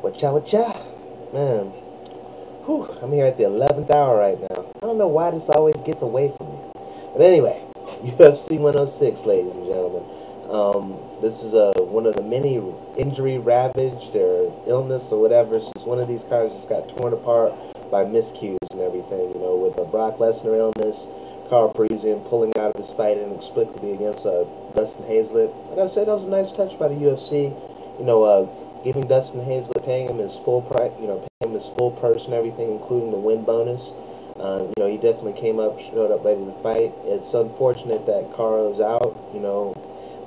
What ya? Man, whew, I'm here at the 11th hour right now. I don't know why this always gets away from me. But anyway, UFC 106, ladies and gentlemen. This is one of the many injury ravaged or illness or whatever. It's just one of these cards just got torn apart by miscues and everything. You know, with the Brock Lesnar illness, Carl Parisian pulling out of his fight inexplicably against Dustin Hazlett. I gotta say that was a nice touch by the UFC. You know, giving Dustin Hazlett, paying him his full price, paying him his full purse and everything, including the win bonus. He definitely came up, showed up ready to fight. It's unfortunate that Caro's out.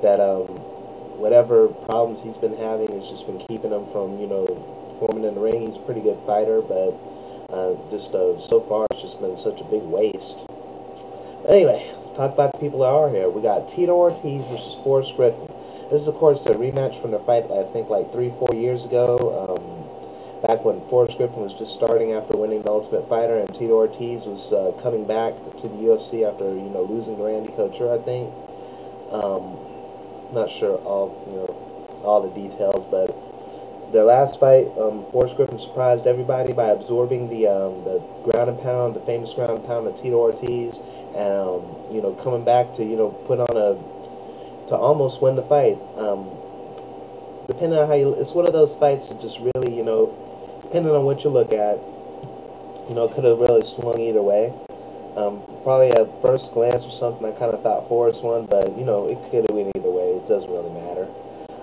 That whatever problems he's been having has just been keeping him from, forming in the ring. He's a pretty good fighter, but so far it's just been such a big waste. Anyway, let's talk about the people that are here. We got Tito Ortiz versus Forrest Griffin. This is, of course, a rematch from their fight, I think, like 3-4 years ago. Back when Forrest Griffin was just starting after winning the Ultimate Fighter, and Tito Ortiz was coming back to the UFC after, losing to Randy Couture, I think. Not sure all the details, but their last fight, Forrest Griffin surprised everybody by absorbing the ground and pound, the famous ground and pound of Tito Ortiz, and coming back to put on to almost win the fight. Depending on it's one of those fights that just really depending on what you look at, could have really swung either way. Probably at first glance or something, I kind of thought Forrest won, but it could have went either way. It doesn't really matter.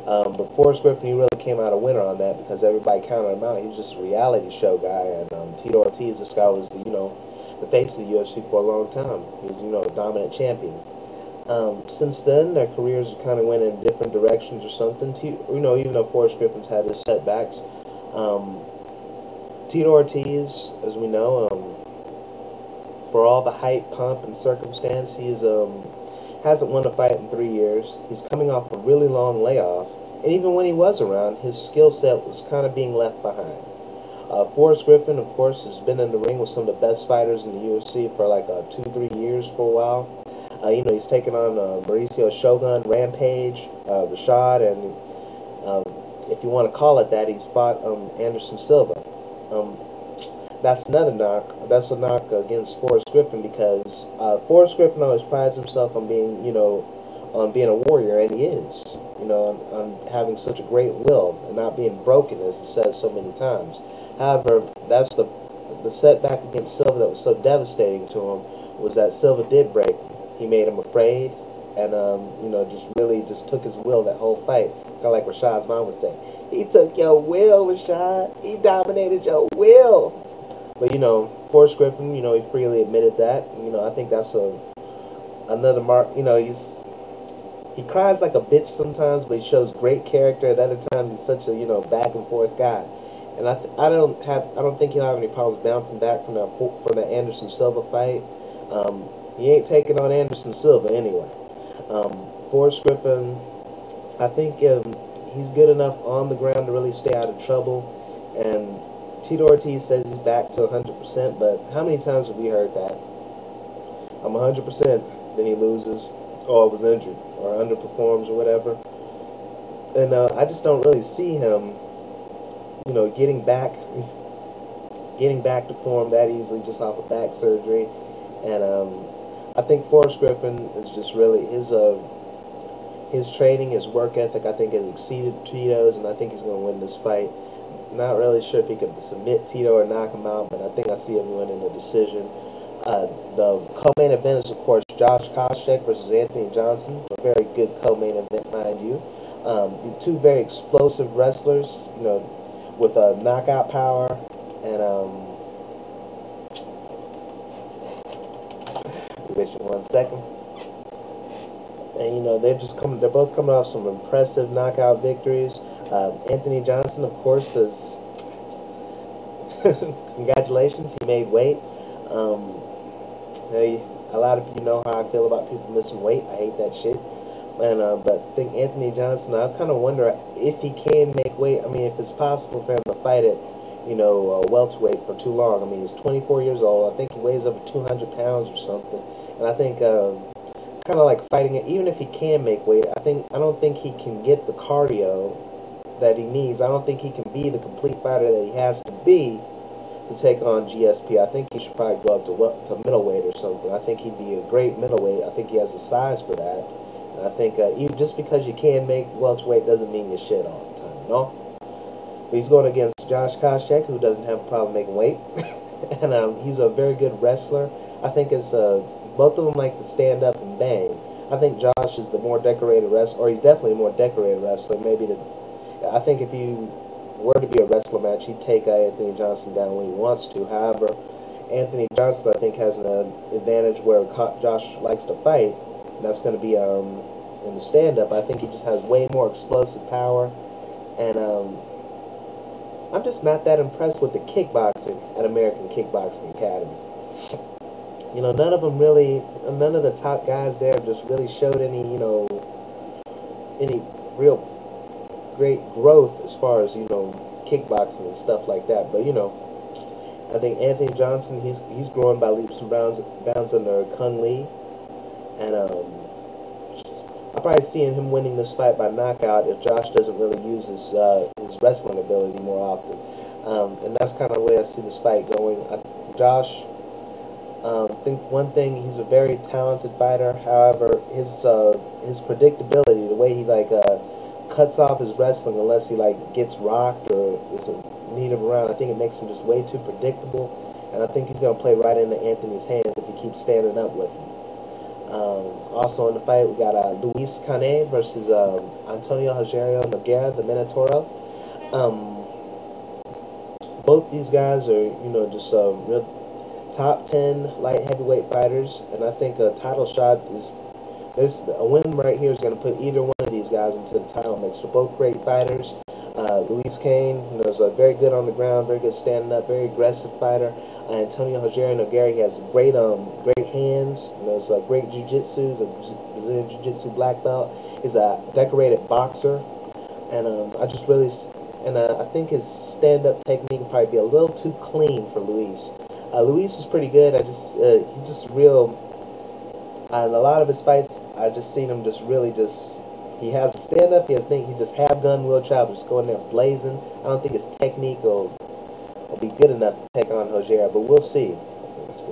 But Forrest Griffin, he really came out a winner on that because everybody counted him out. He was just a reality show guy, and Tito Ortiz, this guy was the face of the UFC for a long time. He was a dominant champion. Since then, their careers kind of went in different directions or something. Even though Forrest Griffin's had his setbacks, Tito Ortiz, as we know, for all the hype, pomp, and circumstance, he's hasn't won a fight in 3 years. He's coming off a really long layoff, and even when he was around, his skill set was kind of being left behind. Forrest Griffin, of course, has been in the ring with some of the best fighters in the UFC for like 2-3 years for a while. He's taken on Mauricio Shogun, Rampage, Rashad, and if you want to call it that, he's fought Anderson Silva. That's another knock. That's a knock against Forrest Griffin because Forrest Griffin always prides himself on being, on being a warrior, and he is. On having such a great will and not being broken, as it says so many times. However, that's the setback against Silva that was so devastating to him was that Silva did break him. He made him afraid, and just really just took his will that whole fight. Kind of like Rashad's mom would say, "He took your will, Rashad. He dominated your will." But Forrest Griffin, he freely admitted that. I think that's another mark. He cries like a bitch sometimes, but he shows great character. At other times, he's such a back and forth guy. And I don't think he'll have any problems bouncing back from the Anderson Silva fight. He ain't taking on Anderson Silva anyway. Forrest Griffin, I think he's good enough on the ground to really stay out of trouble. And Tito Ortiz says he's back to 100%, but how many times have we heard that? I'm 100%, then he loses, or was injured, or underperforms, or whatever. And I just don't really see him, getting back to form that easily just off of back surgery. And I think Forrest Griffin is just really his training, his work ethic, I think has exceeded Tito's, and I think he's going to win this fight. Not really sure if he could submit Tito or knock him out, but I think I see him winning the decision. The co-main event is, of course, Josh Koscheck versus Anthony Johnson. A very good co-main event, mind you. The two very explosive wrestlers, with knockout power, and wait 1 second. And they're both coming off some impressive knockout victories. Anthony Johnson, of course, is congratulations, he made weight. A lot of people know how I feel about people missing weight. I hate that shit. And but I think Anthony Johnson, I kind of wonder if he can make weight. I mean, if it's possible for him to fight at welterweight for too long. I mean, he's 24 years old. I think he weighs over 200 pounds or something. And I think kind of like fighting it, even if he can make weight, I don't think he can get the cardio that he needs. I don't think he can be the complete fighter that he has to be to take on GSP. I think he should probably go up to middleweight or something. I think he'd be a great middleweight. I think he has the size for that. And I think even just because you can make welterweight doesn't mean you should all the time, you know? But he's going against Josh Koscheck, who doesn't have a problem making weight. And he's a very good wrestler. I think it's both of them like to stand up and bang. I think Josh is the more decorated wrestler, or he's definitely a more decorated wrestler. I think if you were to be a wrestler match, he'd take Anthony Johnson down when he wants to. However, Anthony Johnson, I think, has an advantage where Josh likes to fight, and that's going to be in the stand-up. I think he just has way more explosive power, and I'm just not that impressed with the kickboxing at American Kickboxing Academy. You know, none of the top guys there just really showed any real great growth as far as, kickboxing and stuff like that. But, I think Anthony Johnson, he's growing by leaps and bounds under Kung Lee. And I'm probably seeing him winning this fight by knockout if Josh doesn't really use his wrestling ability more often. And that's kind of the way I see this fight going. Josh, I think one thing, he's a very talented fighter. However, his predictability, the way he cuts off his wrestling unless he gets rocked or doesn't need him around, I think it makes him just way too predictable. And I think he's going to play right into Anthony's hands if he keeps standing up with him. Also in the fight, we got Luis Cane versus Antonio Rogerio Nogueira, the Minotauro. Both these guys are, just real top 10 light heavyweight fighters, and I think a title shot there's a win right here is going to put either one of these guys into the title mix. They're both great fighters. Luis Cane, is very good on the ground, very good standing up, very aggressive fighter. Antonio Rogerio Nogueira, he has great hands. He's a great jiu-jitsu. He's a Brazilian jiu-jitsu black belt. He's a decorated boxer, and I think his stand-up technique will probably be a little too clean for Luis. Luis is pretty good. He's just real. In a lot of his fights, I just seen him he has a stand-up, he just have gun will travel, just go in there blazing. I don't think his technique will be good enough to take on Rogerio, but we'll see.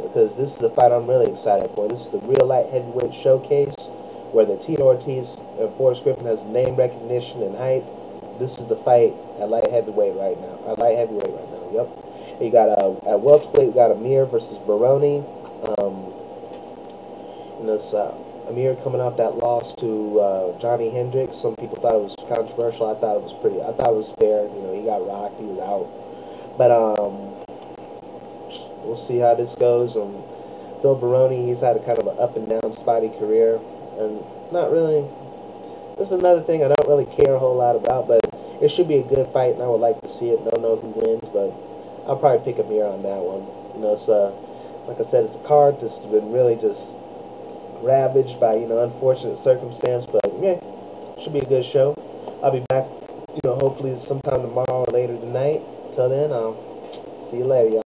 Because this is a fight I'm really excited for. This is the real light heavyweight showcase where the Tito Ortiz and Forrest Griffin has name recognition and hype. This is the fight at light heavyweight right now. Yep. You got at welterweight, we got Amir versus Baroni. Amir coming off that loss to Johnny Hendricks. Some people thought it was controversial. I thought it was fair. He got rocked. He was out. But we'll see how this goes. Phil Baroni, he's had a kind of an up and down spotty career, and not really. This is another thing I don't really care a whole lot about, but it should be a good fight, and I would like to see it. Don't know who wins, but I'll probably pick Amir on that one. It's like I said, it's a card that's been really just ravaged by unfortunate circumstance, but yeah, should be a good show. I'll be back hopefully sometime tomorrow or later tonight. Till then, I'll see you later, y'all.